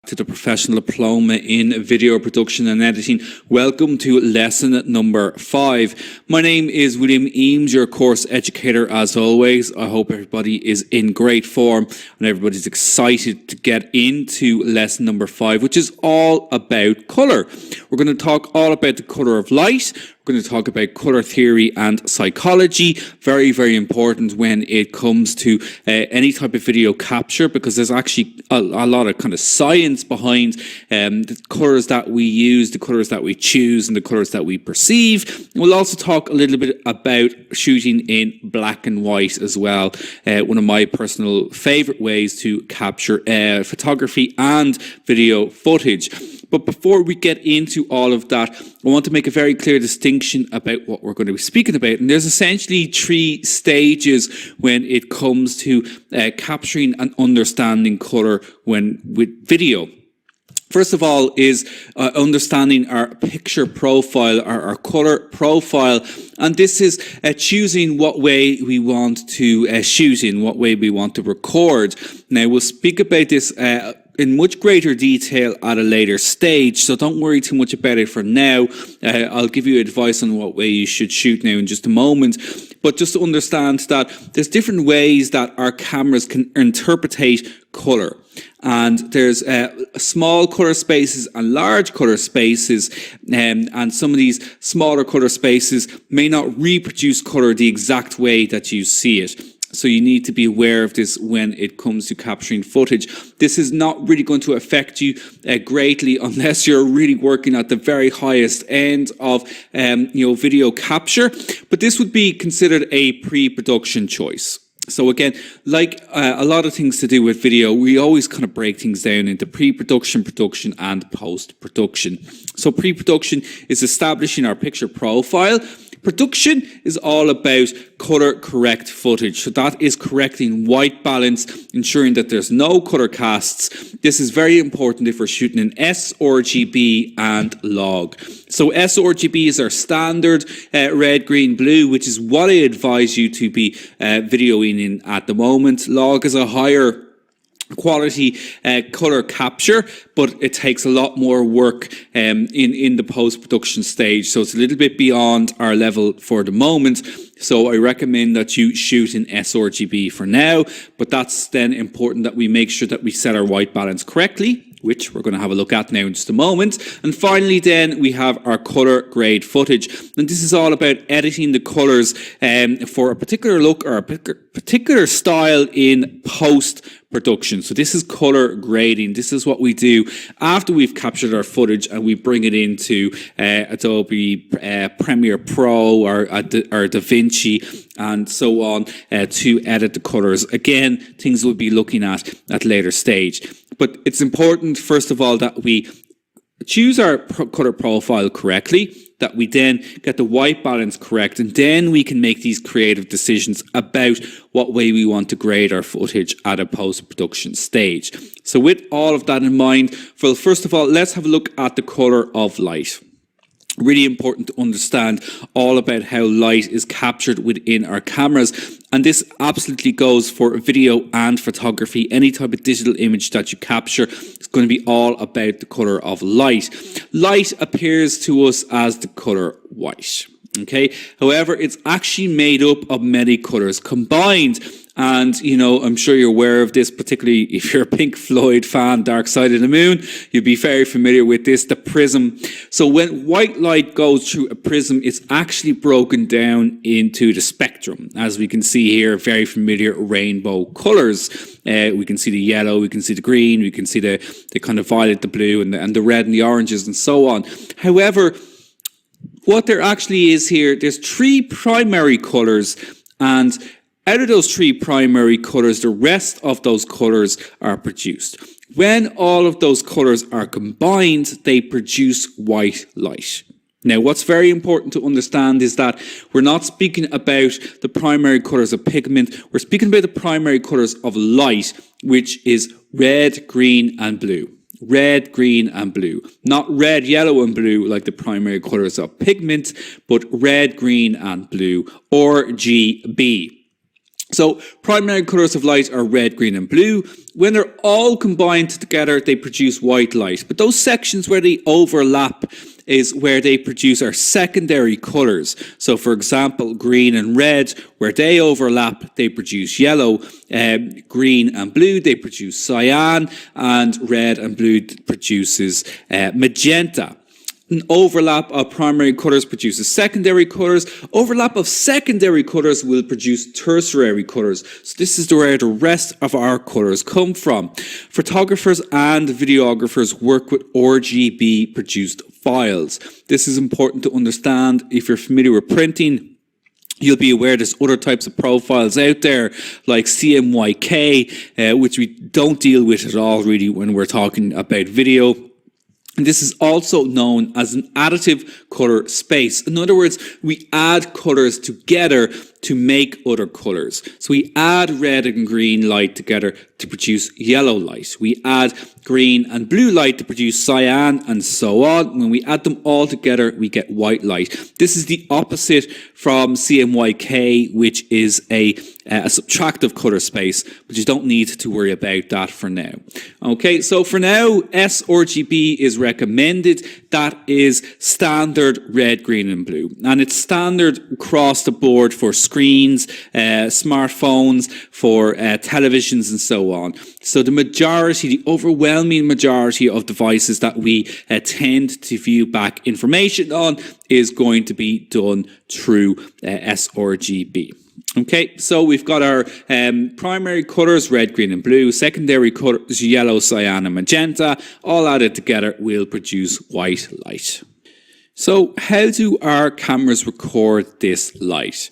to the Professional Diploma in Video Production and Editing. Welcome to lesson number 5. My name is William Eames, your course educator as always. I hope everybody is in great form and everybody's excited to get into lesson number 5, which is all about colour. We're going to talk all about the colour of light. We're going to talk about colour theory and psychology. Very, very important when it comes to any type of video capture, because there's actually a lot of kind of science behind the colours that we use, the colours that we choose, and the colours that we perceive. And we'll also talk a little bit about shooting in black and white as well. One of my personal favourite ways to capture photography and video footage. But before we get into all of that, I want to make a very clear distinction about what we're going to be speaking about. And there's essentially 3 stages when it comes to capturing and understanding colour with video. First of all is understanding our picture profile, our colour profile, and this is choosing what way we want to shoot in, what way we want to record. Now, we'll speak about this in much greater detail at a later stage, so don't worry too much about it for now. I'll give you advice on what way you should shoot now in just a moment, but just to understand that there's different ways that our cameras can interpretate colour. And there's small colour spaces and large colour spaces, and some of these smaller colour spaces may not reproduce colour the exact way that you see it. So you need to be aware of this when it comes to capturing footage. This is not really going to affect you greatly unless you're really working at the very highest end of video capture. But this would be considered a pre-production choice. So again, like a lot of things to do with video, we always kind of break things down into pre-production, production, and post-production. So pre-production is establishing our picture profile. Production is all about colour correct footage. So that is correcting white balance, ensuring that there's no colour casts. This is very important if we're shooting in sRGB and log. So sRGB is our standard red, green, blue, which is what I advise you to be videoing in at the moment. Log is a higher quality colour capture, but it takes a lot more work in the post-production stage, so it's a little bit beyond our level for the moment. So I recommend that you shoot in sRGB for now, but that's then important that we make sure that we set our white balance correctly, which we're going to have a look at now in just a moment. And finally then we have our colour grade footage, and this is all about editing the colours for a particular look or a particular style in post-production. So this is colour grading. This is what we do after we've captured our footage and we bring it into Adobe Premiere Pro or DaVinci and so on to edit the colours. Again, things we'll be looking at later stage. But it's important, first of all, that we choose our colour profile correctly, that we then get the white balance correct, and then we can make these creative decisions about what way we want to grade our footage at a post-production stage. So with all of that in mind, well, first of all, let's have a look at the colour of light. Really important to understand all about how light is captured within our cameras, and this absolutely goes for video and photography. Any type of digital image that you capture is going to be all about the colour of light. Light appears to us as the colour white. Okay, however, it's actually made up of many colours combined. And, I'm sure you're aware of this, particularly if you're a Pink Floyd fan, Dark Side of the Moon, you'll be very familiar with this, the prism. So when white light goes through a prism, it's actually broken down into the spectrum. As we can see here, very familiar rainbow colours. We can see the yellow, we can see the green, we can see the kind of violet, the blue, and the red and the oranges and so on. However, what there actually is here, there's 3 primary colours, and out of those 3 primary colours, the rest of those colours are produced. When all of those colours are combined, they produce white light. Now, what's very important to understand is that we're not speaking about the primary colours of pigment. We're speaking about the primary colours of light, which is red, green, and blue. Red, green, and blue. Not red, yellow, and blue like the primary colours of pigment, but red, green, and blue, or GB. So primary colours of light are red, green and blue. When they're all combined together, they produce white light. But those sections where they overlap is where they produce our secondary colours. So for example, green and red, where they overlap, they produce yellow. Green and blue, they produce cyan. And red and blue produces magenta. An overlap of primary colours produces secondary colours. Overlap of secondary colours will produce tertiary colours. So this is where the rest of our colours come from. Photographers and videographers work with RGB produced files. This is important to understand if you're familiar with printing. You'll be aware there's other types of profiles out there like CMYK, which we don't deal with at all really when we're talking about video. And this is also known as an additive colour space. In other words, we add colours together to make other colours. So we add red and green light together to produce yellow light. We add green and blue light to produce cyan and so on. When we add them all together, we get white light. This is the opposite from CMYK, which is a subtractive colour space, but you don't need to worry about that for now. Okay, so for now, sRGB is recommended. That is standard red, green and blue. And it's standard across the board for screens, smartphones, for televisions and so on. So the overwhelming majority of devices that we tend to view back information on is going to be done through sRGB. Okay, so we've got our primary colours, red, green and blue. Secondary colours, yellow, cyan and magenta. All added together will produce white light. So how do our cameras record this light?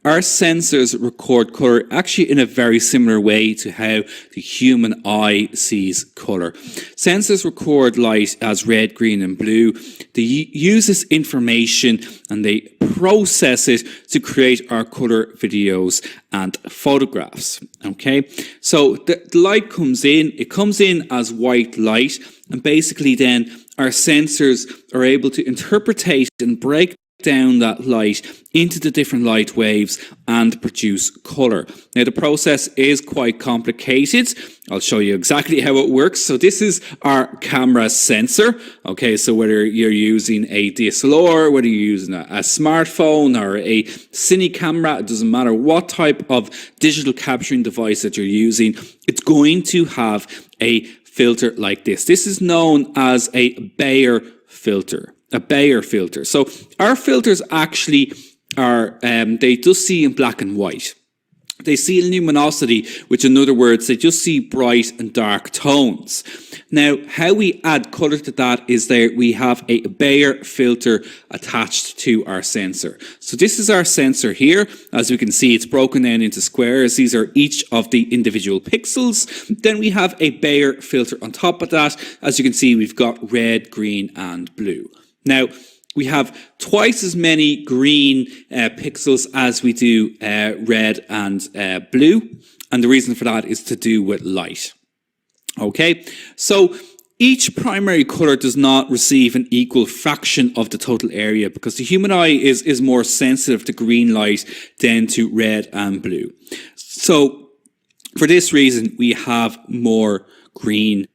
Our sensors record colour actually in a very similar way to how the human eye sees colour. Sensors record light as red, green and blue. They use this information and they process it to create our colour videos and photographs. Okay, so the light comes in, it comes in as white light, and basically then our sensors are able to interpretate and break down that light into the different light waves and produce colour. Now the process is quite complicated. I'll show you exactly how it works. So this is our camera sensor. Okay, so whether you're using a DSLR, whether you're using a smartphone or a cine camera, it doesn't matter what type of digital capturing device that you're using, it's going to have a filter like this. This is known as a Bayer filter. A Bayer filter. So our filters actually are, they just see in black and white. They see luminosity, which in other words, they just see bright and dark tones. Now, how we add colour to that is that we have a Bayer filter attached to our sensor. So this is our sensor here. As we can see, it's broken down into squares. These are each of the individual pixels. Then we have a Bayer filter on top of that. As you can see, we've got red, green and blue. Now, we have twice as many green pixels as we do red and blue. And the reason for that is to do with light. Okay, so each primary colour does not receive an equal fraction of the total area because the human eye is more sensitive to green light than to red and blue. So for this reason, we have more green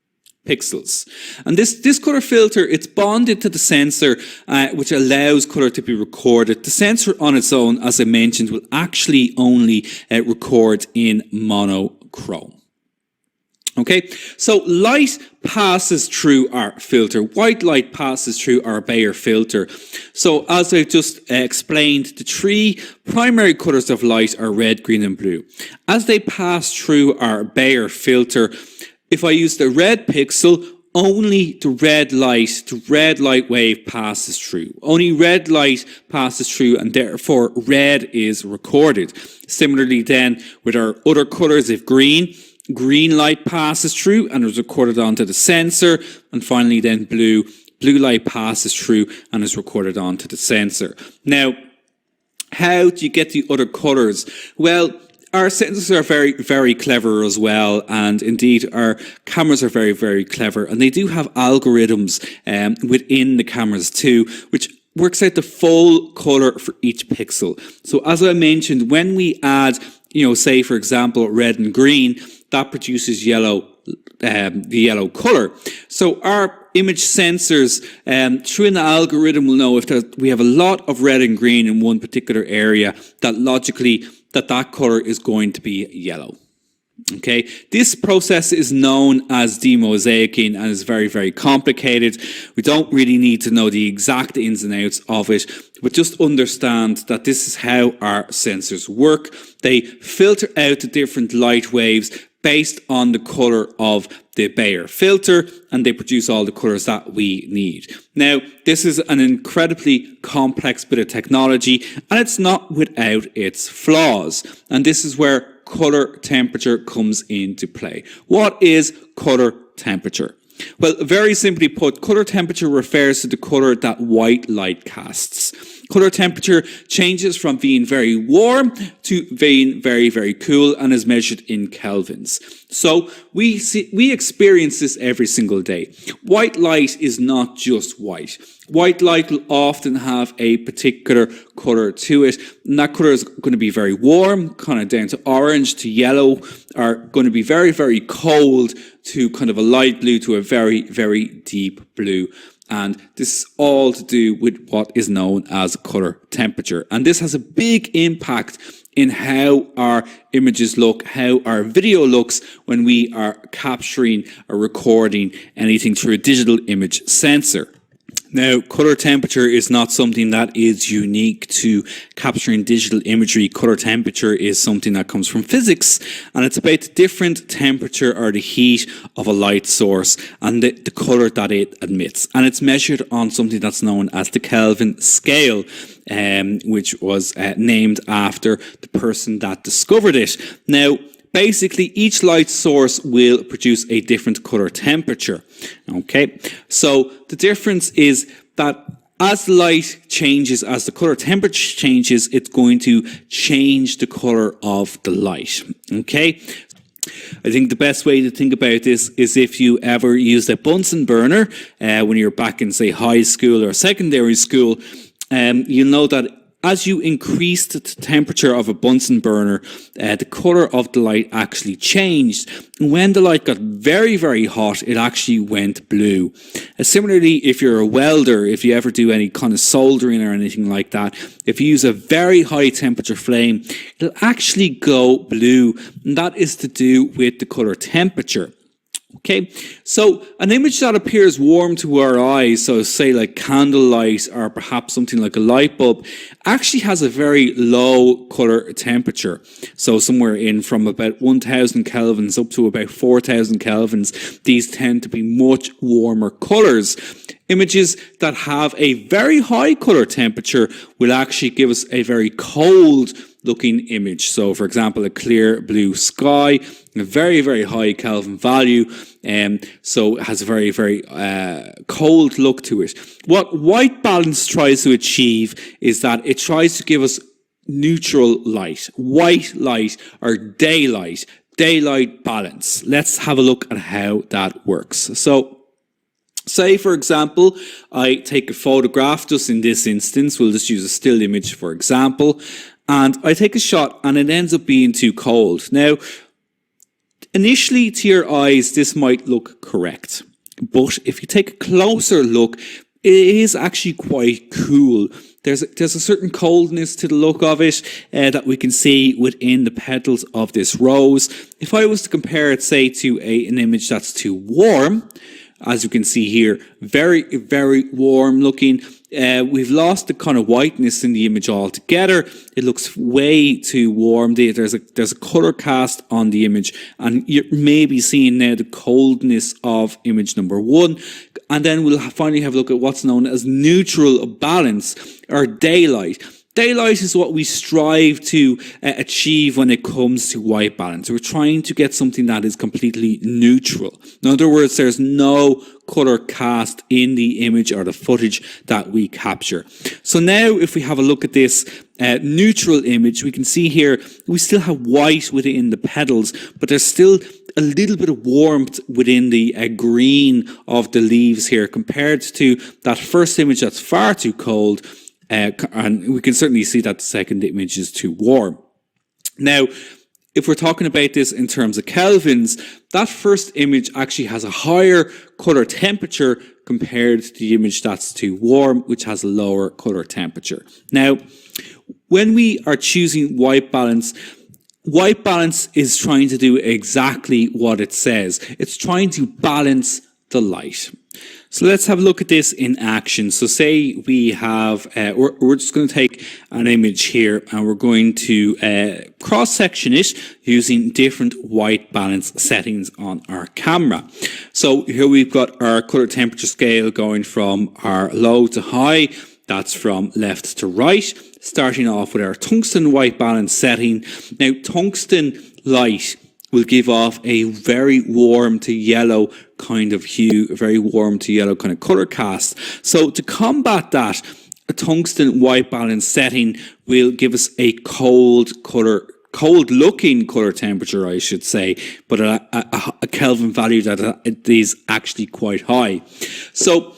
pixels. And this colour filter, it's bonded to the sensor, which allows colour to be recorded. The sensor on its own, as I mentioned, will actually only record in monochrome. Okay, so light passes through our filter. White light passes through our Bayer filter. So as I've just explained, the three primary colours of light are red, green and blue. As they pass through our Bayer filter, if I use the red pixel, only the red light wave passes through. Only red light passes through and therefore red is recorded. Similarly then with our other colours, if green light passes through and is recorded onto the sensor. And finally then blue light passes through and is recorded onto the sensor. Now, how do you get the other colours? Well, our sensors are very, very clever as well, and indeed our cameras are very, very clever, and they do have algorithms within the cameras too, which works out the full colour for each pixel. So as I mentioned, when we add say for example, red and green, that produces yellow, the yellow color. So our image sensors, through an algorithm, will know if we have a lot of red and green in one particular area, that logically that color is going to be yellow. Okay, this process is known as demosaicing and is very, very complicated. We don't really need to know the exact ins and outs of it, but just understand that this is how our sensors work. They filter out the different light waves based on the color of the Bayer filter, and they produce all the colors that we need. Now, this is an incredibly complex bit of technology, and it's not without its flaws. And this is where color temperature comes into play. What is color temperature? Well, very simply put, color temperature refers to the color that white light casts. Color temperature changes from being very warm to being very, very cool and is measured in kelvins. So we experience this every single day. White light is not just white. White light will often have a particular color to it, and that color is going to be very warm, kind of down to orange to yellow, are going to be very, very cold to kind of a light blue to a very, very deep blue. And this is all to do with what is known as color temperature. And this has a big impact in how our images look, how our video looks when we are capturing or recording anything through a digital image sensor. Now, color temperature is not something that is unique to capturing digital imagery. Color temperature is something that comes from physics, and it's about the different temperature or the heat of a light source and the color that it emits. And it's measured on something that's known as the Kelvin scale, which was named after the person that discovered it. Now, basically, each light source will produce a different color temperature. Okay, so the difference is that as light changes, as the color temperature changes, it's going to change the color of the light. Okay, I think the best way to think about this is if you ever used a Bunsen burner when you're back in, say, high school or secondary school, you'll know that as you increased the temperature of a Bunsen burner, the colour of the light actually changed. And when the light got very, very hot, it actually went blue. Similarly, if you're a welder, if you ever do any kind of soldering or anything like that, if you use a very high temperature flame, it'll actually go blue. And that is to do with the colour temperature. Okay, so an image that appears warm to our eyes, so say like candlelight or perhaps something like a light bulb, actually has a very low color temperature. So somewhere in from about 1000 kelvins up to about 4000 kelvins, these tend to be much warmer colors. Images that have a very high color temperature will actually give us a very cold looking image. So for example, a clear blue sky, a very, very high Kelvin value, so it has a very, very cold look to it. What white balance tries to achieve is that it tries to give us neutral light, white light or daylight balance. Let's have a look at how that works. So say, for example, I take a photograph, just in this instance, we'll just use a still image for example, and I take a shot and it ends up being too cold. Now, initially to your eyes, this might look correct, but if you take a closer look, it is actually quite cool. There's a certain coldness to the look of it that we can see within the petals of this rose. If I was to compare it, say, to an image that's too warm, as you can see here, very, very warm looking. We've lost the kind of whiteness in the image altogether. It looks way too warm. There's a color cast on the image, and you're maybe seeing now the coldness of image number one. And then we'll finally have a look at what's known as neutral balance or daylight. Daylight is what we strive to achieve when it comes to white balance. We're trying to get something that is completely neutral. In other words, there's no color cast in the image or the footage that we capture. So now if we have a look at this neutral image, we can see here we still have white within the petals, but there's still a little bit of warmth within the green of the leaves here compared to that first image that's far too cold. And we can certainly see that the second image is too warm. Now, if we're talking about this in terms of kelvins, that first image actually has a higher color temperature compared to the image that's too warm, which has a lower color temperature. Now, when we are choosing white balance is trying to do exactly what it says. It's trying to balance the light. So let's have a look at this in action. So say we have, we're just going to take an image here and we're going to cross-section it using different white balance settings on our camera. So here we've got our color temperature scale going from our low to high. That's from left to right, starting off with our tungsten white balance setting. Now, tungsten light will give off a very warm to yellow kind of hue, a very warm to yellow kind of color cast. So to combat that, a tungsten white balance setting will give us a cold looking color temperature, I should say, but a Kelvin value that is actually quite high. So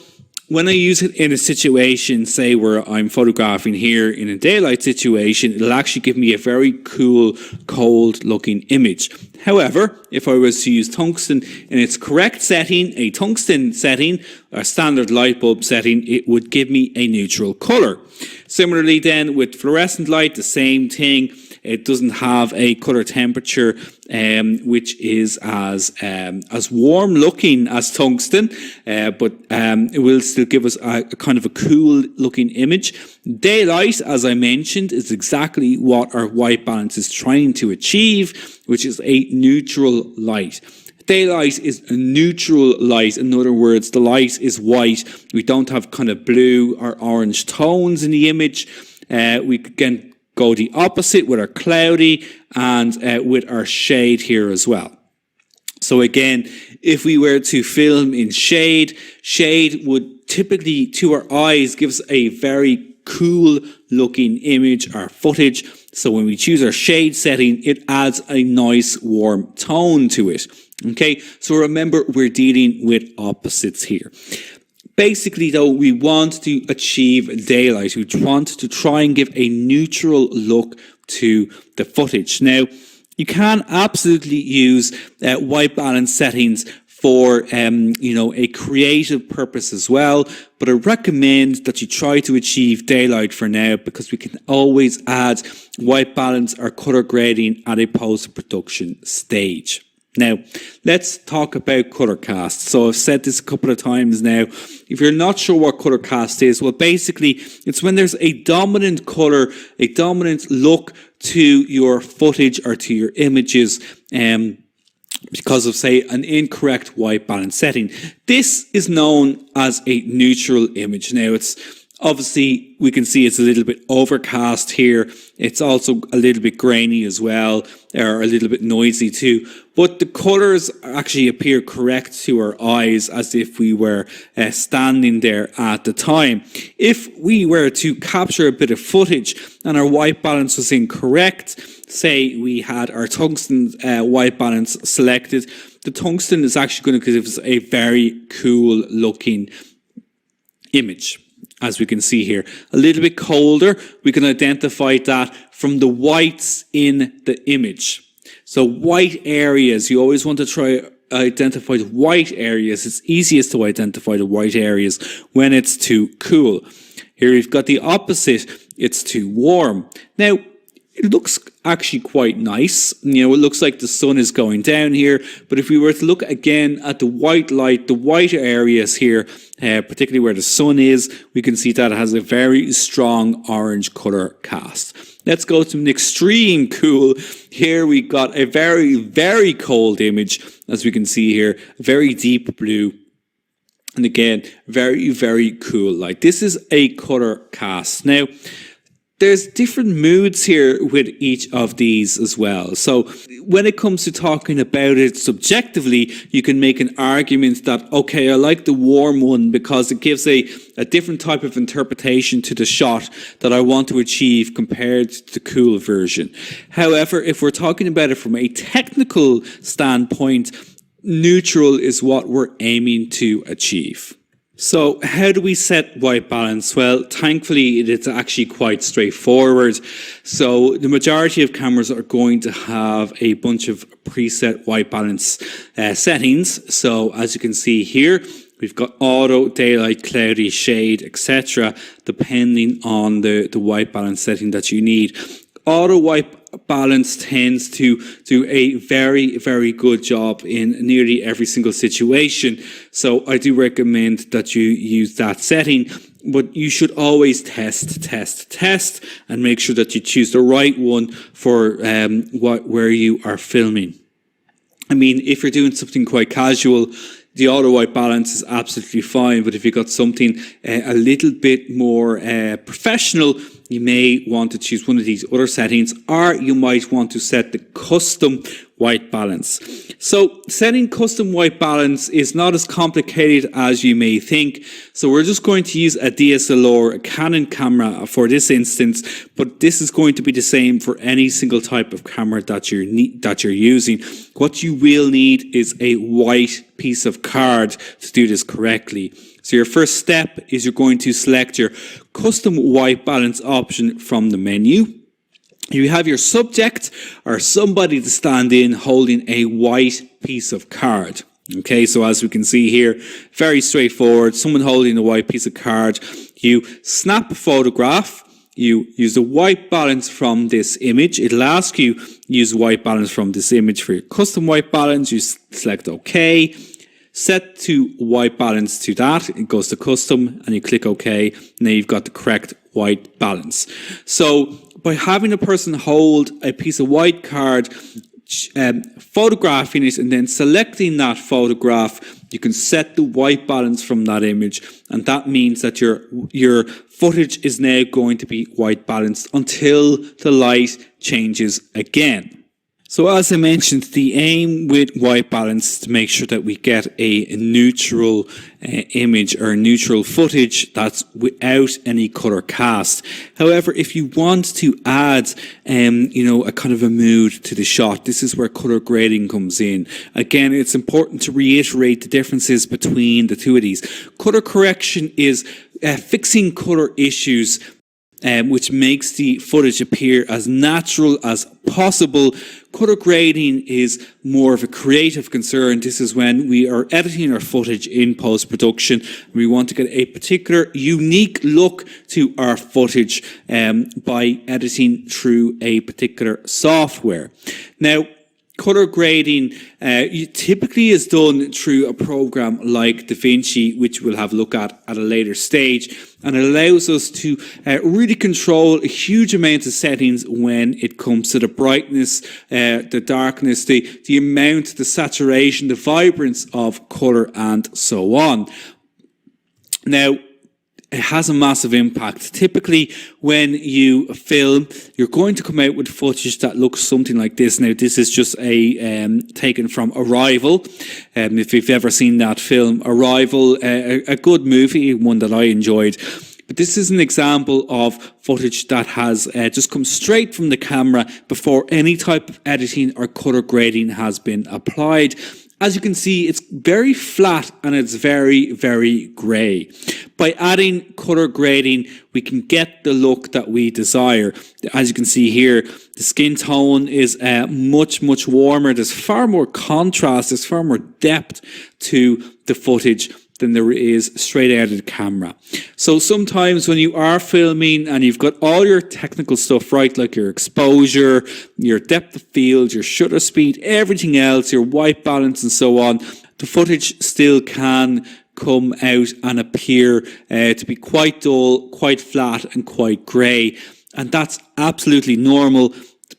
when I use it in a situation, say where I'm photographing here in a daylight situation, it'll actually give me a very cool, cold looking image. However, if I was to use tungsten in its correct setting, a tungsten setting, a standard light bulb setting, it would give me a neutral color. Similarly then with fluorescent light, the same thing. It doesn't have a color temperature which is as warm looking as tungsten, but it will still give us a kind of a cool looking image. Daylight, as I mentioned, is exactly what our white balance is trying to achieve, which is a neutral light. Daylight is a neutral light. In other words, the light is white. We don't have kind of blue or orange tones in the image. We can go the opposite with our cloudy and with our shade here as well. So again, if we were to film in shade would typically to our eyes give us a very cool looking image or footage. So when we choose our shade setting, it adds a nice warm tone to it. Okay, so remember we're dealing with opposites here. Basically, though, we want to achieve daylight. We want to try and give a neutral look to the footage. Now, you can absolutely use white balance settings for a creative purpose as well, but I recommend that you try to achieve daylight for now, because we can always add white balance or color grading at a post-production stage. Now, let's talk about color cast. So I've said this a couple of times now. If you're not sure what color cast is, well, basically, it's when there's a dominant color, a dominant look to your footage or to your images, because of, say, an incorrect white balance setting. This is known as a neutral image. Now, it's obviously, we can see it's a little bit overcast here. It's also a little bit grainy as well, or a little bit noisy too. But the colours actually appear correct to our eyes, as if we were standing there at the time. If we were to capture a bit of footage and our white balance was incorrect, say we had our tungsten white balance selected, the tungsten is actually going to give us a very cool looking image. As we can see here, a little bit colder. We can identify that from the whites in the image. So white areas, you always want to try identify the white areas. It's easiest to identify the white areas when it's too cool. Here we've got the opposite. It's too warm. Now, it looks actually quite nice. You know, it looks like the sun is going down here. But if we were to look again at the white light, the whiter areas here, particularly where the sun is, we can see that it has a very strong orange color cast. Let's go to an extreme cool. Here we got a very, very cold image, as we can see here, very deep blue. And again, very, very cool light. This is a color cast. Now, there's different moods here with each of these as well. So when it comes to talking about it subjectively, you can make an argument that, okay, I like the warm one because it gives a different type of interpretation to the shot that I want to achieve compared to the cool version. However, if we're talking about it from a technical standpoint, neutral is what we're aiming to achieve. So how do we set white balance? Well, thankfully, it's actually quite straightforward. So the majority of cameras are going to have a bunch of preset white balance settings. So as you can see here, we've got auto, daylight, cloudy, shade, etc., depending on the white balance setting that you need. Auto white balance tends to do a very, very good job in nearly every single situation. So I do recommend that you use that setting, but you should always test, and make sure that you choose the right one for where you are filming. I mean, if you're doing something quite casual, the auto white balance is absolutely fine, but if you've got something a little bit more professional, you may want to choose one of these other settings, or you might want to set the custom white balance. So setting custom white balance is not as complicated as you may think. So we're just going to use a DSLR, a Canon camera for this instance, but this is going to be the same for any single type of camera that you're using. What you will need is a white piece of card to do this correctly. So your first step is you're going to select your custom white balance option from the menu. You have your subject or somebody to stand in holding a white piece of card. Okay, so as we can see here, very straightforward. Someone holding a white piece of card. You snap a photograph. You use the white balance from this image. It'll ask you use white balance from this image for your custom white balance. You select OK. Set to white balance to that. It goes to custom and you click OK. Now you've got the correct white balance. So by having a person hold a piece of white card, photographing it and then selecting that photograph, you can set the white balance from that image, and that means that your footage is now going to be white balanced until the light changes again. So as I mentioned, the aim with white balance is to make sure that we get a neutral image or neutral footage that's without any color cast. However, if you want to add, a kind of a mood to the shot, this is where color grading comes in. Again, it's important to reiterate the differences between the two of these. Color correction is fixing color issues, which makes the footage appear as natural as possible. Color grading is more of a creative concern. This is when we are editing our footage in post-production. We want to get a particular unique look to our footage by editing through a particular software. Now, color grading typically is done through a program like DaVinci, which we'll have a look at a later stage, and it allows us to really control a huge amount of settings when it comes to the brightness, the darkness, the amount, the saturation, the vibrance of color, and so on. Now, it has a massive impact. Typically, when you film, you're going to come out with footage that looks something like this. Now, this is just taken from Arrival. If you've ever seen that film, Arrival, a good movie, one that I enjoyed. But this is an example of footage that has just come straight from the camera before any type of editing or color grading has been applied. As you can see, it's very flat and it's very, very grey. By adding color grading, we can get the look that we desire. As you can see here, the skin tone is much, much warmer. There's far more contrast, there's far more depth to the footage than there is straight out of the camera. So sometimes when you are filming and you've got all your technical stuff right, like your exposure, your depth of field, your shutter speed, everything else, your white balance and so on, the footage still can come out and appear to be quite dull, quite flat and quite grey. And that's absolutely normal.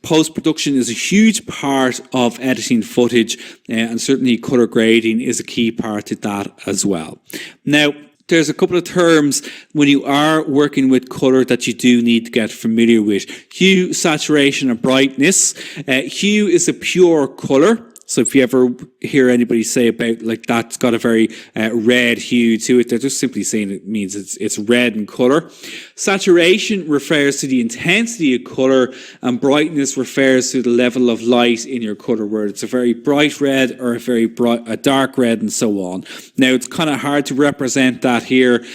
Post-production is a huge part of editing footage, and certainly color grading is a key part of that as well. Now, there's a couple of terms when you are working with color that you do need to get familiar with. Hue, saturation, and brightness. Hue is a pure color. So if you ever hear anybody say about like that's got a very red hue to it, they're just simply saying it means it's red in color. Saturation refers to the intensity of color, and brightness refers to the level of light in your color, where it's a very bright red or a dark red and so on. Now it's kind of hard to represent that here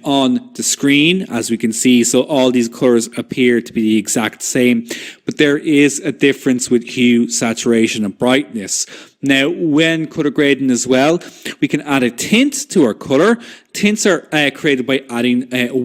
on the screen, as we can see. So all these colors appear to be the exact same, but there is a difference with hue, saturation and brightness. Now, when color grading as well, we can add a tint to our color. Tints are created by adding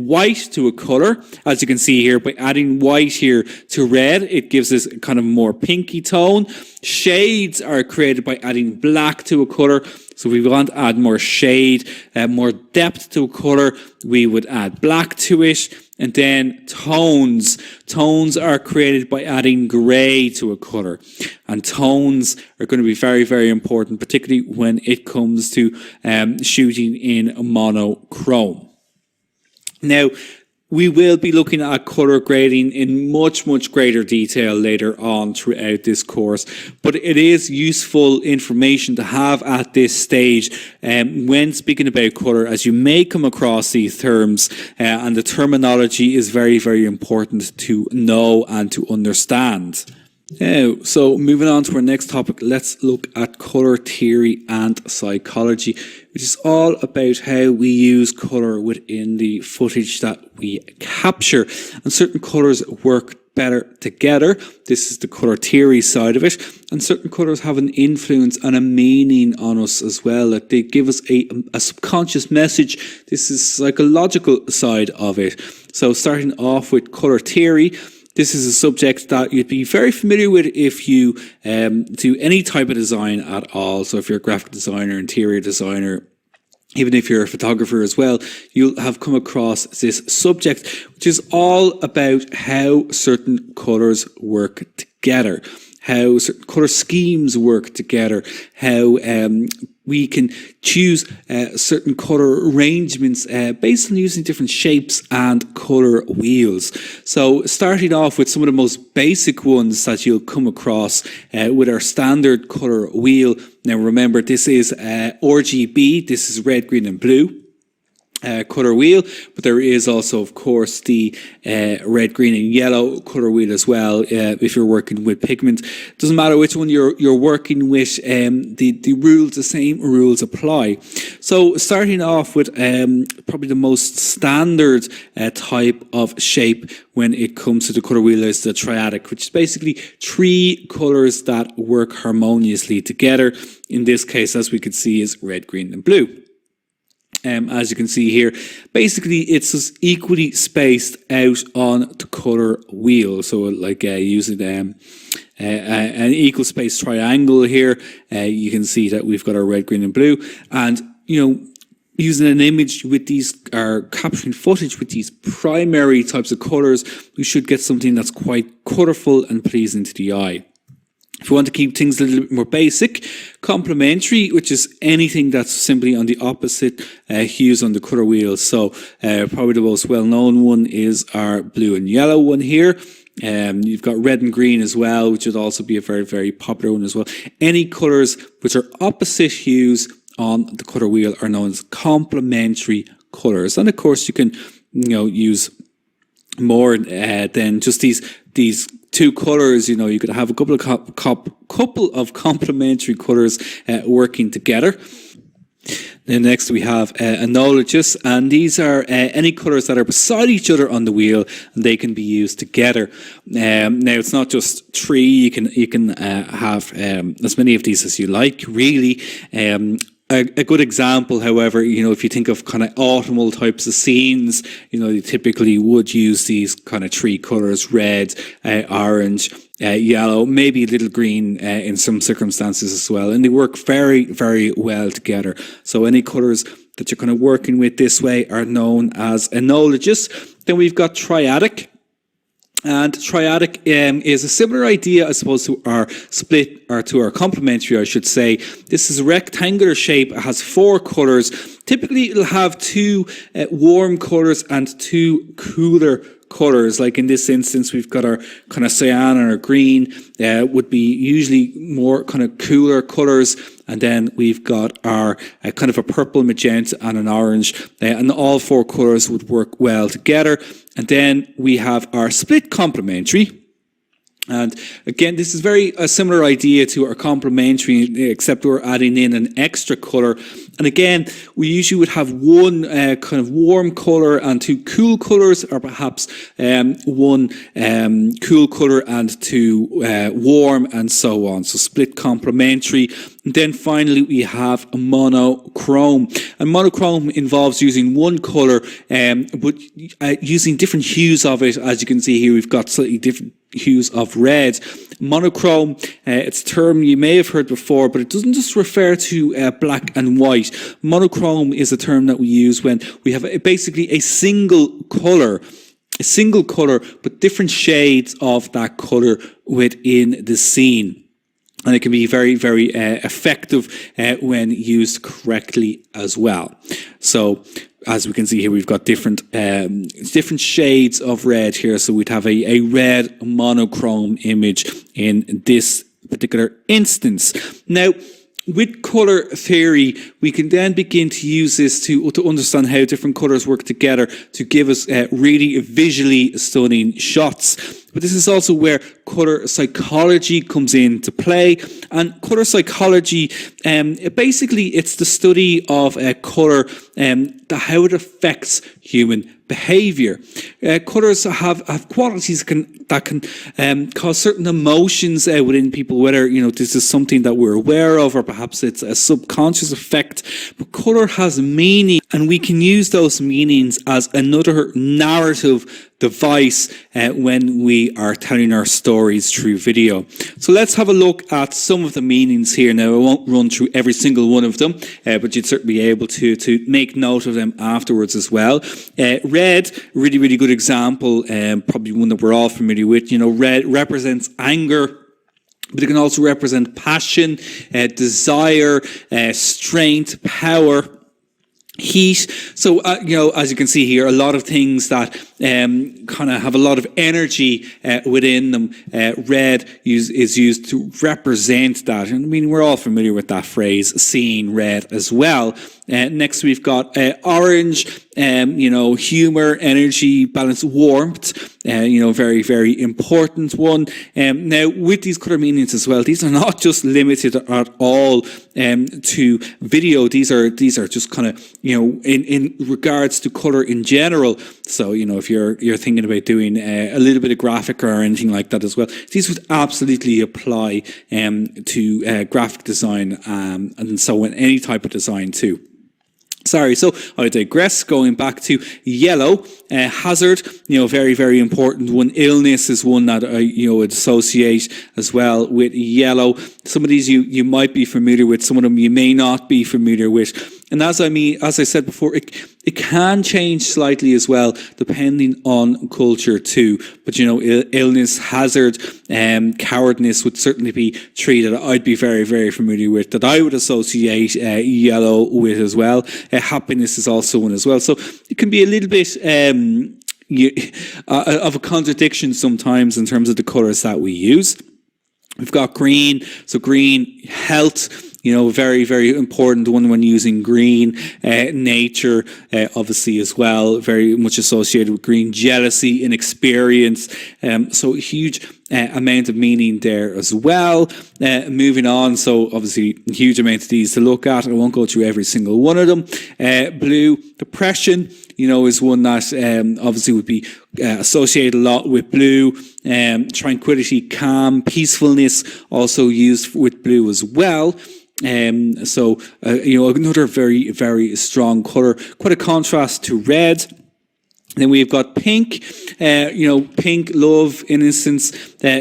white to a color. As you can see here, by adding white here to red, it gives us kind of more pinky tone. Shades are created by adding black to a color. So if we want to add more shade, more depth to a color, we would add black to it. And then tones. Tones are created by adding grey to a colour. And tones are going to be very, very important, particularly when it comes to shooting in monochrome. Now, we will be looking at colour grading in much, much greater detail later on throughout this course, but it is useful information to have at this stage when speaking about colour, as you may come across these terms, and the terminology is very, very important to know and to understand. Now, so moving on to our next topic, let's look at colour theory and psychology, which is all about how we use colour within the footage that we capture. And certain colours work better together. This is the colour theory side of it. And certain colours have an influence and a meaning on us as well. That they give us a subconscious message. This is the psychological side of it. So starting off with colour theory, this is a subject that you'd be very familiar with if you do any type of design at all. So if you're a graphic designer, interior designer, even if you're a photographer as well, you'll have come across this subject, which is all about how certain colours work together, how certain colour schemes work together, how we can choose certain colour arrangements based on using different shapes and colour wheels. So starting off with some of the most basic ones that you'll come across with our standard colour wheel. Now remember, this is RGB, this is red, green and blue. Colour wheel, but there is also, of course, the red, green and yellow colour wheel as well. If you're working with pigment, doesn't matter which one you're working with, the rules, the same rules apply. So starting off with probably the most standard type of shape when it comes to the colour wheel is the triadic, which is basically three colours that work harmoniously together. In this case, as we can see, is red, green and blue. As you can see here, basically it's just equally spaced out on the colour wheel. So like using an equal space triangle here, you can see that we've got our red, green and blue. And, you know, using an image with these, or capturing footage with these primary types of colours, we should get something that's quite colourful and pleasing to the eye. If you want to keep things a little bit more basic, complementary, which is anything that's simply on the opposite hues on the colour wheel. So probably the most well-known one is our blue and yellow one here. You've got red and green as well, which would also be a very, very popular one as well. Any colours which are opposite hues on the colour wheel are known as complementary colours. And of course, you can, you know, use more than just these two colours. You know, you could have a couple of complementary colours working together. Then next we have analogous, and these are any colours that are beside each other on the wheel, and they can be used together. Now it's not just three; you can have as many of these as you like, really. A good example, however, you know, if you think of kind of autumnal types of scenes, you know, you typically would use these kind of three colours: red, orange, yellow, maybe a little green in some circumstances as well. And they work very, very well together. So any colours that you're kind of working with this way are known as analogous. Then we've got triadic. And triadic is a similar idea, I suppose, to our split, or to our complementary, I should say. This is a rectangular shape. It has four colours. Typically, it'll have two warm colours and two cooler colours. Like in this instance, we've got our kind of cyan and our green would be usually more kind of cooler colours. And then we've got our kind of a purple, magenta and an orange. And all four colours would work well together. And then we have our split complementary. And again, this is very a similar idea to our complementary, except we're adding in an extra colour. And again, we usually would have one kind of warm colour and two cool colours, or perhaps one cool colour and two warm, and so on. So split complementary. And then finally, we have a monochrome. And monochrome involves using one colour, but using different hues of it. As you can see here, we've got slightly different hues of red. Monochrome, it's a term you may have heard before, but it doesn't just refer to black and white. Monochrome is a term that we use when we have basically a single colour, but different shades of that colour within the scene. And it can be very, very effective when used correctly as well. So, as we can see here, we've got different shades of red here. So we'd have a red monochrome image in this particular instance. Now, with colour theory, we can then begin to use this to understand how different colours work together to give us really visually stunning shots. But this is also where colour psychology comes into play. And colour psychology, basically, it's the study of colour, how it affects human behaviour. Colours have qualities that can cause certain emotions within people, whether this is something that we're aware of or perhaps it's a subconscious effect. But colour has meaning, and we can use those meanings as another narrative device when we are telling our stories through video. So let's have a look at some of the meanings here. Now, I won't run through every single one of them, but you'd certainly be able to make note of them afterwards as well. Red, really, really good example, probably one that we're all familiar with. Red represents anger, but it can also represent passion, desire, strength, power, heat. So, as you can see here, a lot of things that kind of have a lot of energy within them. Red is used to represent that. And I mean, we're all familiar with that phrase, seeing red as well. Next, we've got orange, humor, energy, balance, warmth. Very, very important one. Now, with these colour meanings as well, these are not just limited at all to video. These are just kind of, in regards to colour in general. So, if you're thinking about doing a little bit of graphic or anything like that as well, these would absolutely apply to graphic design and so on, any type of design too. Sorry, so I digress. Going back to yellow, hazard, very, very important one. Illness is one that I, would associate as well with yellow. Some of these you might be familiar with, some of them you may not be familiar with. And as I said before, it can change slightly as well, depending on culture too. But, illness, hazard, cowardness would certainly be three that I'd be very, very familiar with, that I would associate yellow with as well. Happiness is also one as well. So it can be a little bit of a contradiction sometimes in terms of the colours that we use. We've got green. So green, health. Very, very important one when using green. Nature, obviously as well, very much associated with green. Jealousy, inexperience. So a huge amount of meaning there as well. Moving on, so obviously a huge amount of these to look at. I won't go through every single one of them. Blue, depression, is one that obviously would be associated a lot with blue. Tranquility, calm, peacefulness, also used with blue as well. So another very, very strong colour, quite a contrast to red. Then we've got pink, pink, love, innocence,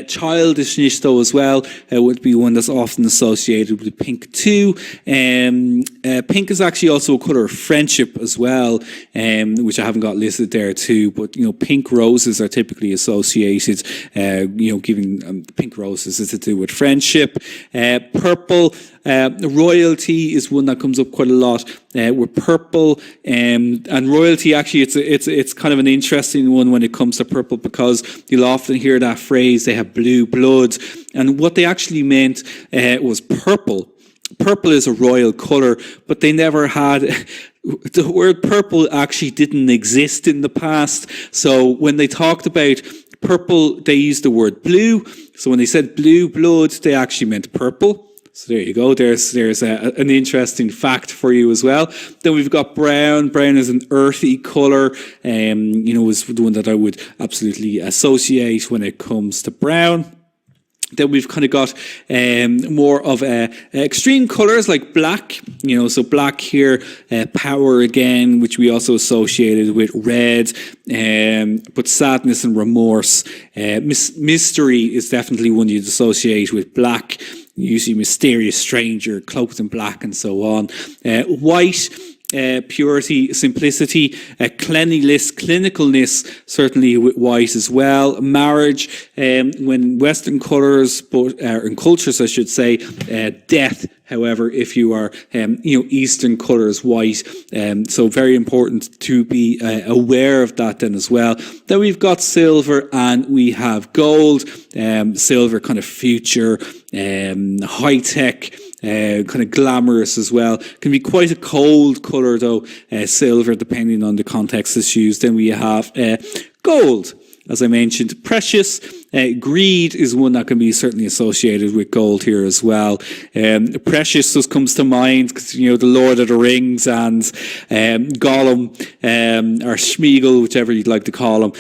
Childishness, though, as well, would be one that's often associated with pink too. Pink is actually also a colour of friendship as well, which I haven't got listed there too. But pink roses are typically associated. Giving pink roses is to do with friendship. Purple. Royalty is one that comes up quite a lot with purple, and royalty actually it's kind of an interesting one when it comes to purple, because you'll often hear that phrase, they have blue blood, and what they actually meant was purple. Purple is a royal colour, but they never had... The word purple actually didn't exist in the past, so when they talked about purple, they used the word blue. So when they said blue blood, they actually meant purple. So there you go. There's an interesting fact for you as well. Then we've got brown. Brown is an earthy colour. Is the one that I would absolutely associate when it comes to brown. Then we've kind of got more of extreme colours like black, so black here, power again, which we also associated with red, but sadness and remorse. Mystery is definitely one you'd associate with black, usually mysterious stranger, cloaked in black and so on. White. Purity, simplicity, cleanliness, clinicalness, certainly with white as well. Marriage, when Western colours, but in cultures, I should say, death. However, if you are, Eastern colours, white. So very important to be aware of that then as well. Then we've got silver and we have gold. Silver, kind of future, high tech. Kind of glamorous as well. Can be quite a cold colour though, silver, depending on the context it's used. Then we have gold, as I mentioned, precious. Greed is one that can be certainly associated with gold here as well. Precious just comes to mind because, the Lord of the Rings and Gollum, or Schmeagol, whichever you'd like to call him,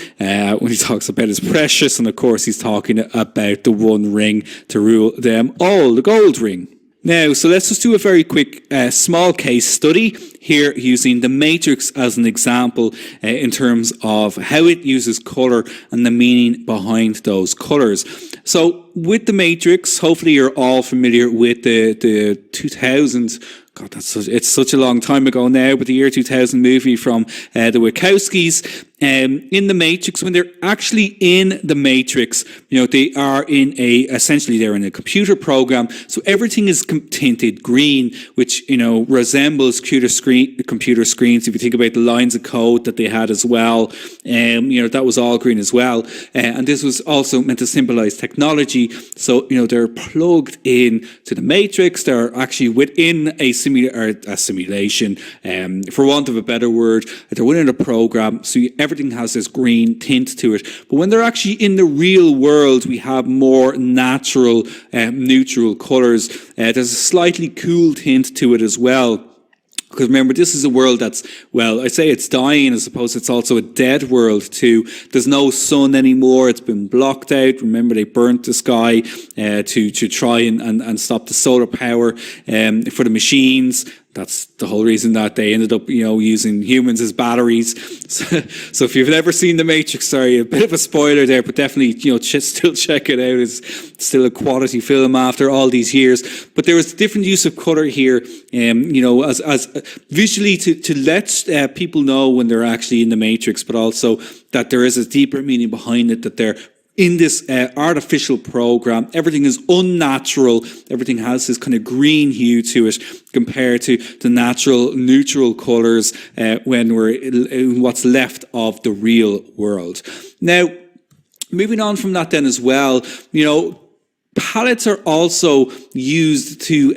when he talks about his precious. And of course, he's talking about the one ring to rule them all, the gold ring. Now, so let's just do a very quick small case study here using the matrix as an example in terms of how it uses colour and the meaning behind those colours. So with the matrix, hopefully you're all familiar with the 2000s. God, it's such a long time ago now, but the year 2000 movie from the Wachowskis. In the Matrix, when they're actually in the Matrix, they are essentially they're in a computer program. So everything is tinted green, which, resembles computer screens. If you think about the lines of code that they had as well, that was all green as well. And this was also meant to symbolize technology. So, they're plugged in to the Matrix. They're actually within a simulation, for want of a better word. They're within a program. So everything has this green tint to it. But when they're actually in the real world, we have more natural, neutral colours. There's a slightly cool tint to it as well. Because remember, this is a world that's, I say it's dying. I suppose it's also a dead world too. There's no sun anymore. It's been blocked out. Remember, they burnt the sky to try and stop the solar power for the machines. That's the whole reason that they ended up, using humans as batteries. So if you've never seen The Matrix, sorry, a bit of a spoiler there, but definitely, still check it out. It's still a quality film after all these years. But there was different use of colour here, as visually to let people know when they're actually in The Matrix, but also that there is a deeper meaning behind it, that they're in this artificial program. Everything is unnatural. Everything has this kind of green hue to it compared to the natural neutral colours when we're in what's left of the real world. Now, moving on from that then as well, palettes are also used to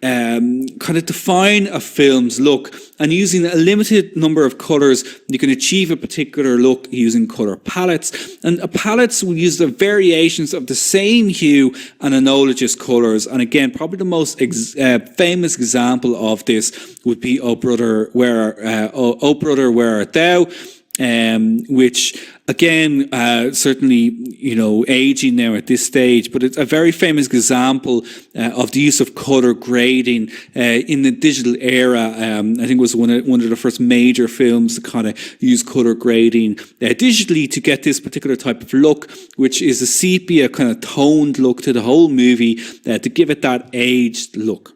kind of define a film's look, and using a limited number of colours, you can achieve a particular look using colour palettes. And palettes will use the variations of the same hue and analogous colours. And again, probably the most famous example of this would be "Oh Brother, Where Art Thou?" which again, certainly, aging now at this stage, but it's a very famous example of the use of color grading in the digital era. I think it was one of the first major films to kind of use color grading digitally to get this particular type of look, which is a sepia kind of toned look to the whole movie to give it that aged look.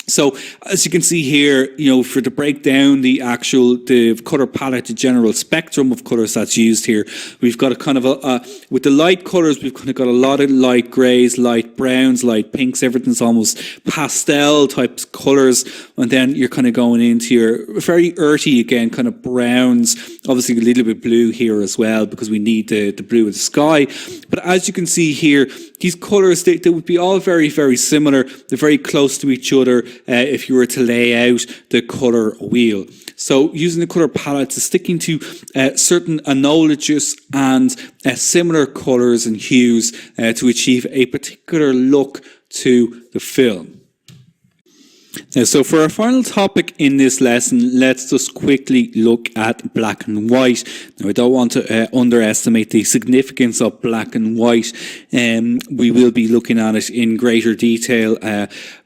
So as you can see here, for to break down the colour palette, the general spectrum of colours that's used here, we've got a kind of with the light colours, we've kind of got a lot of light greys, light browns, light pinks, everything's almost pastel type colours. And then you're kind of going into your very earthy again, kind of browns, obviously a little bit blue here as well, because we need the blue of the sky. But as you can see here, these colours, they would be all very, very similar. They're very close to each other if you were to lay out the colour wheel. So using the colour palette to sticking to certain analogous and similar colours and hues to achieve a particular look to the film. Now, so for our final topic in this lesson, let's just quickly look at black and white. Now, I don't want to underestimate the significance of black and white. We will be looking at it in greater detail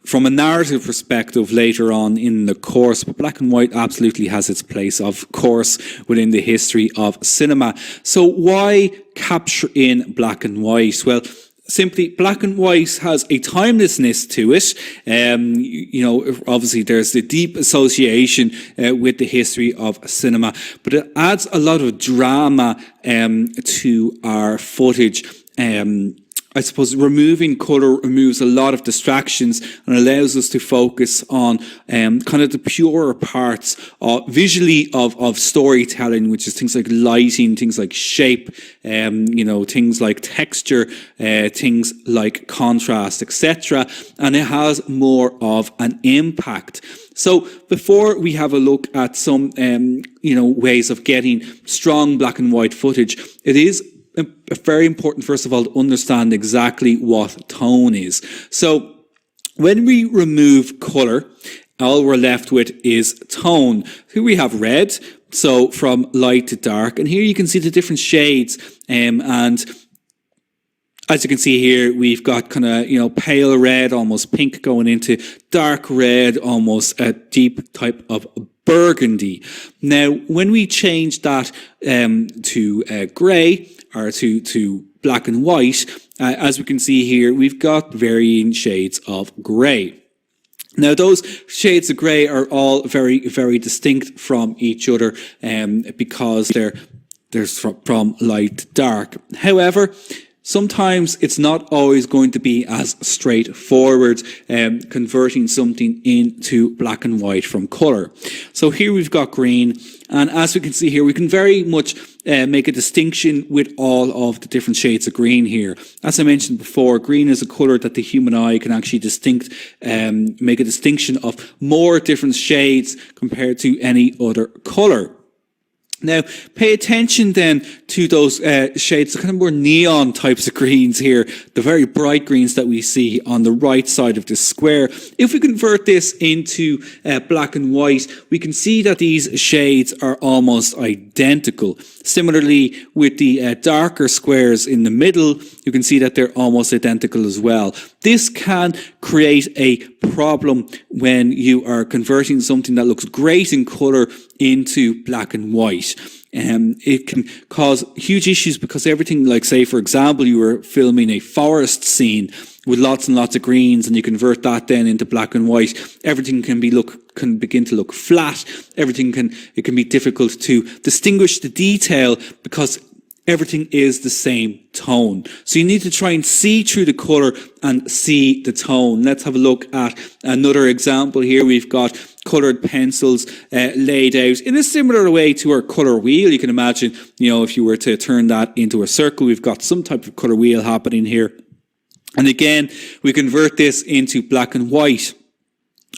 from a narrative perspective later on in the course, but black and white absolutely has its place, of course, within the history of cinema. So why capture in black and white? Well, simply, black and white has a timelessness to it. Obviously there's the deep association with the history of cinema, but it adds a lot of drama to our footage. I suppose removing colour removes a lot of distractions and allows us to focus on kind of the purer parts visually of storytelling, which is things like lighting, things like shape, things like texture, things like contrast, etc. And it has more of an impact. So before we have a look at some, ways of getting strong black and white footage, it is very important, first of all, to understand exactly what tone is. So when we remove colour, all we're left with is tone. Here we have red, so from light to dark, and here you can see the different shades, and as you can see here, we've got kind of, pale red, almost pink, going into dark red, almost a deep type of burgundy. Now, when we change that to grey, or to black and white, as we can see here, we've got varying shades of grey. Now, those shades of grey are all very, very distinct from each other because they're from light to dark. However, sometimes it's not always going to be as straightforward converting something into black and white from colour. So here we've got green, and as we can see here, we can very much make a distinction with all of the different shades of green here. As I mentioned before, green is a colour that the human eye can actually make a distinction of more different shades compared to any other colour. Now, pay attention then to those shades, the kind of more neon types of greens here, the very bright greens that we see on the right side of the square. If we convert this into black and white, we can see that these shades are almost identical. Similarly, with the darker squares in the middle, you can see that they're almost identical as well. This can create a problem when you are converting something that looks great in colour into black and white. It can cause huge issues because everything, like say for example, you were filming a forest scene with lots and lots of greens and you convert that then into black and white, everything can begin to look flat. It can be difficult to distinguish the detail because everything is the same tone. So you need to try and see through the colour and see the tone. Let's have a look at another example here. We've got coloured pencils laid out in a similar way to our colour wheel. You can imagine, if you were to turn that into a circle, we've got some type of colour wheel happening here. And again, we convert this into black and white.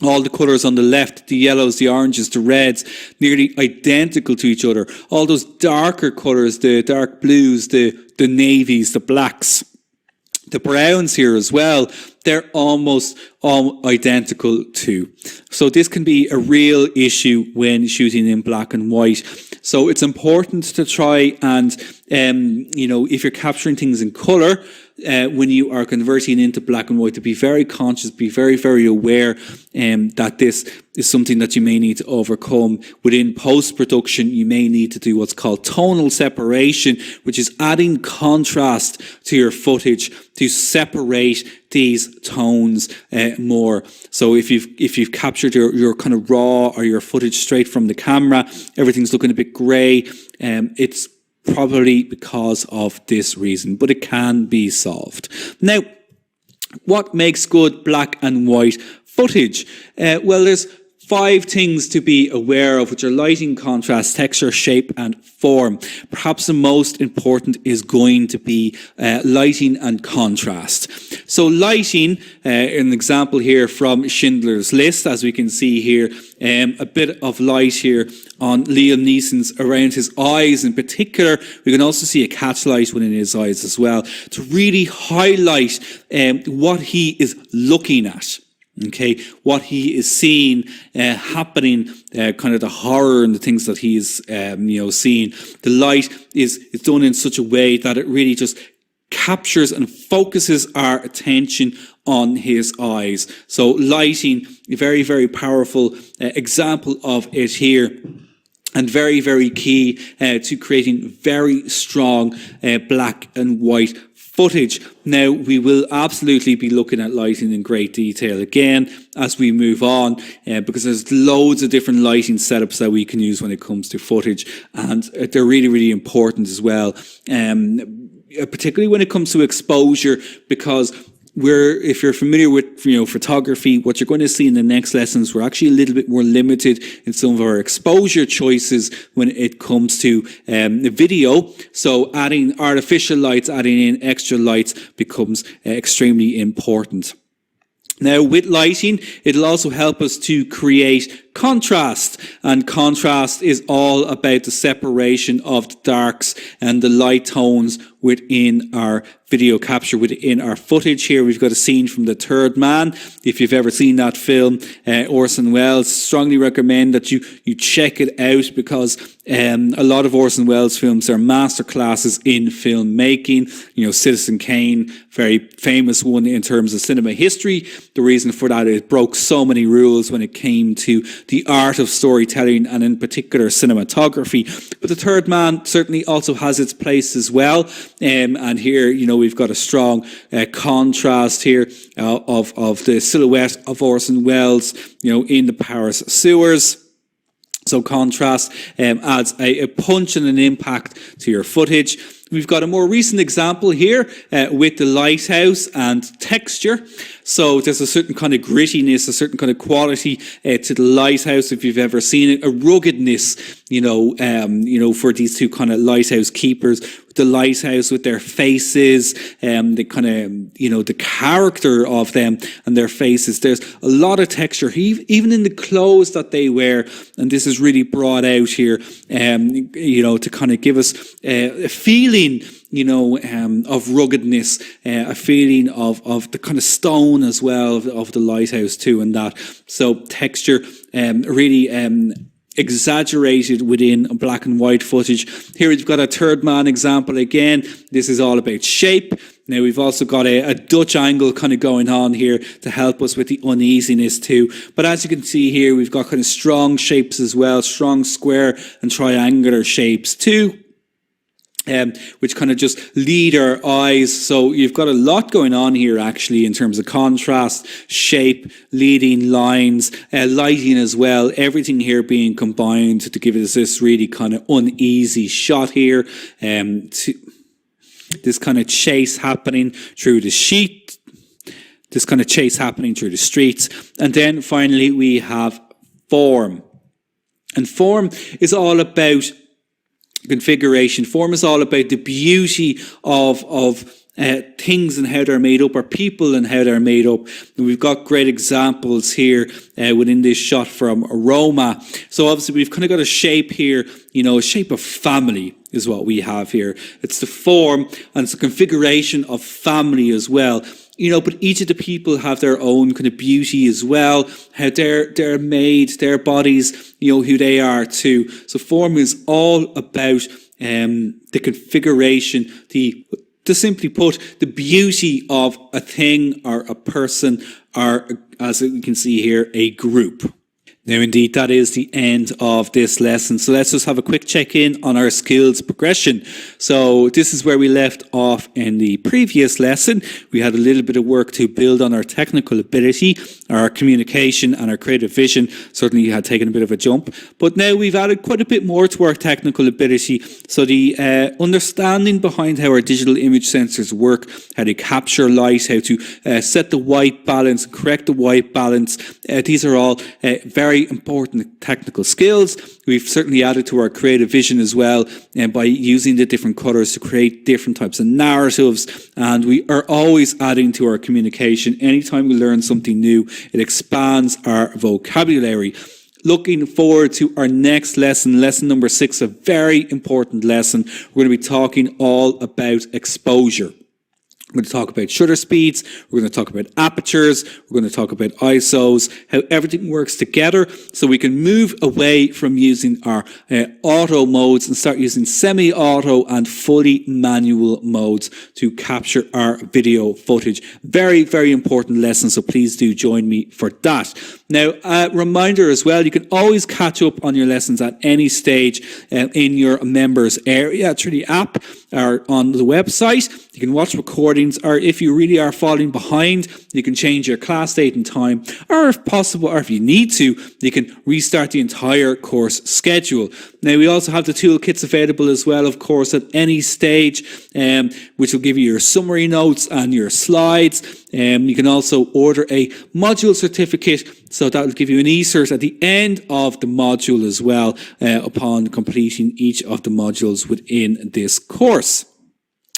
All the colours on the left, the yellows, the oranges, the reds, nearly identical to each other. All those darker colours, the dark blues, the navies, the blacks, the browns here as well, they're almost all identical too. So this can be a real issue when shooting in black and white. So it's important to try and, if you're capturing things in colour, when you are converting into black and white, to be very conscious, be very, very aware that this is something that you may need to overcome. Within post-production, you may need to do what's called tonal separation, which is adding contrast to your footage to separate these tones more. So if you've captured your kind of raw or your footage straight from the camera, everything's looking a bit grey, it's probably because of this reason, but it can be solved. Now, what makes good black and white footage? Well, there's 5 things to be aware of, which are lighting, contrast, texture, shape, and form. Perhaps the most important is going to be lighting and contrast. So lighting, an example here from Schindler's List, as we can see here, a bit of light here on Liam Neeson's around his eyes in particular. We can also see a catch light within his eyes as well, to really highlight what he is looking at. Okay, what he is seeing happening, kind of the horror and the things that he is, seeing. The light is done in such a way that it really just captures and focuses our attention on his eyes. So lighting, a very, very powerful example of it here. And very, very key to creating very strong black and white footage. Now, we will absolutely be looking at lighting in great detail again as we move on, because there's loads of different lighting setups that we can use when it comes to footage, and they're really, really important as well, particularly when it comes to exposure, because if you're familiar with photography, what you're going to see in the next lessons, we're actually a little bit more limited in some of our exposure choices when it comes to video. So adding artificial lights, adding in extra lights becomes extremely important. Now, with lighting, it'll also help us to create contrast, and contrast is all about the separation of the darks and the light tones within our video capture, within our footage. Here we've got a scene from The Third Man. If you've ever seen that film, Orson Welles, strongly recommend that you check it out, because a lot of Orson Welles films are masterclasses in filmmaking. Citizen Kane, very famous one in terms of cinema history. The reason for that, it broke so many rules when it came to the art of storytelling, and in particular cinematography. But The Third Man certainly also has its place as well. And here, we've got a strong contrast here of the silhouette of Orson Welles, in the Paris sewers. So contrast adds a punch and an impact to your footage. We've got a more recent example here with the lighthouse and texture. So there's a certain kind of grittiness, a certain kind of quality to the lighthouse. If you've ever seen it, a ruggedness, for these two kind of lighthouse keepers. The lighthouse with their faces, the kind of, the character of them and their faces. There's a lot of texture, even in the clothes that they wear. And this is really brought out here, to kind of give us a feeling, of ruggedness, a feeling of the kind of stone as well of the lighthouse too, and that. So texture, really, exaggerated within black and white footage. Here we've got a Third Man example again. This is all about shape. Now we've also got a Dutch angle kind of going on here to help us with the uneasiness too. But as you can see here, we've got kind of strong shapes as well, strong square and triangular shapes too. Which kind of just lead our eyes. So you've got a lot going on here actually in terms of contrast, shape, leading lines, lighting as well. Everything here being combined to give us this really kind of uneasy shot here. This kind of chase happening through the sheet. This kind of chase happening through the streets. And then finally we have form. And form is all about configuration. Form is all about the beauty of things and how they're made up, or people and how they're made up. And we've got great examples here within this shot from Roma. So obviously we've kind of got a shape here, a shape of family is what we have here. It's the form and it's the configuration of family as well. but each of the people have their own kind of beauty as well, how they're made, their bodies, who they are too. So form is all about the configuration, to simply put, the beauty of a thing or a person or, as we can see here, a group. Now, indeed, that is the end of this lesson. So let's just have a quick check-in on our skills progression. So this is where we left off in the previous lesson. We had a little bit of work to build on our technical ability, our communication and our creative vision. Certainly had taken a bit of a jump. But now we've added quite a bit more to our technical ability. So the understanding behind how our digital image sensors work, how to capture light, how to set the white balance, correct the white balance. These are all very important technical skills. We've certainly added to our creative vision as well, and by using the different colours to create different types of narratives. And we are always adding to our communication. Anytime we learn something new, it expands our vocabulary. Looking forward to our next lesson, lesson number 6, a very important lesson. We're going to be talking all about exposure. We're going to talk about shutter speeds, we're going to talk about apertures, we're going to talk about ISOs, how everything works together so we can move away from using our auto modes and start using semi-auto and fully manual modes to capture our video footage. Very, very important lesson, so please do join me for that. Now, a reminder as well, you can always catch up on your lessons at any stage in your members area through the app or on the website. You can watch recordings, or if you really are falling behind, you can change your class date and time, or if possible, or if you need to, you can restart the entire course schedule. Now, we also have the toolkits available as well, of course, at any stage, which will give you your summary notes and your slides. You can also order a module certificate, so that will give you an e-cert at the end of the module as well, upon completing each of the modules within this course.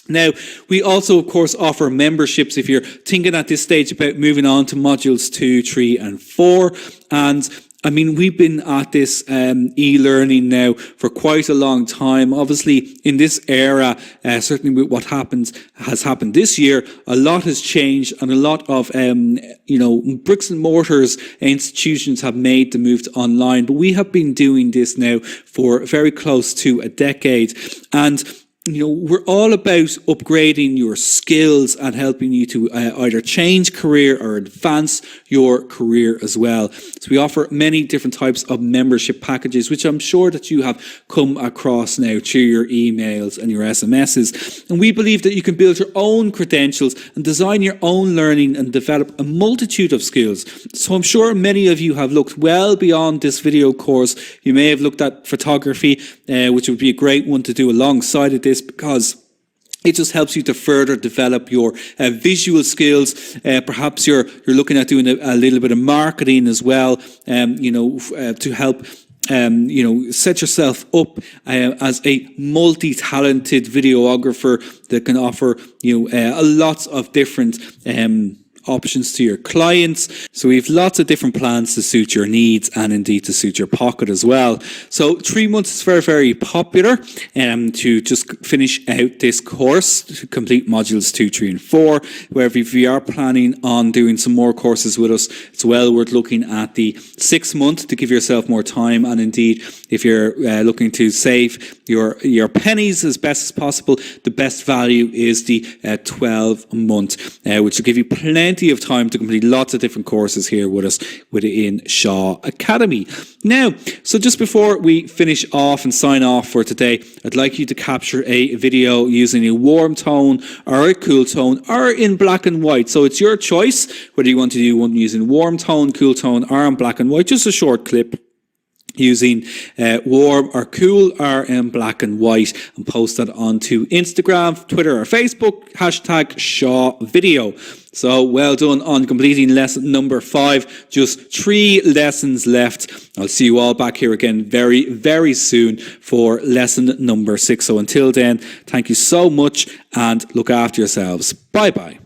Now, we also, of course, offer memberships if you're thinking at this stage about moving on to modules 2, 3 and 4. And I mean, we've been at this e-learning now for quite a long time. Obviously, in this era, certainly with what has happened this year, a lot has changed, and a lot of, bricks and mortars institutions have made the move to online. But we have been doing this now for very close to a decade. And we're all about upgrading your skills and helping you to either change career or advance your career as well. So we offer many different types of membership packages, which I'm sure that you have come across now through your emails and your SMSs. And we believe that you can build your own credentials and design your own learning and develop a multitude of skills. So I'm sure many of you have looked well beyond this video course. You may have looked at photography, which would be a great one to do alongside of this, because it just helps you to further develop your visual skills. Perhaps you're looking at doing a little bit of marketing as well, to help set yourself up as a multi-talented videographer that can offer a lots of different options to your clients. So we have lots of different plans to suit your needs and indeed to suit your pocket as well. So 3 months is very, very popular to just finish out this course, to complete modules 2, 3 and 4. However, if you are planning on doing some more courses with us, it's well worth looking at the 6 month to give yourself more time. And indeed, if you're looking to save your pennies as best as possible, the best value is the 12 month, which will give you plenty of time to complete lots of different courses here with us within Shaw Academy. Now, so just before we finish off and sign off for today, I'd like you to capture a video using a warm tone or a cool tone or in black and white. So it's your choice whether you want to do one using warm tone, cool tone or in black and white, just a short clip using warm or cool or in black and white, and post that onto Instagram, Twitter or Facebook, hashtag Shaw Video. So well done on completing lesson number 5. Just 3 lessons left. I'll see you all back here again very, very soon for lesson number 6. So until then, thank you so much and look after yourselves. Bye bye.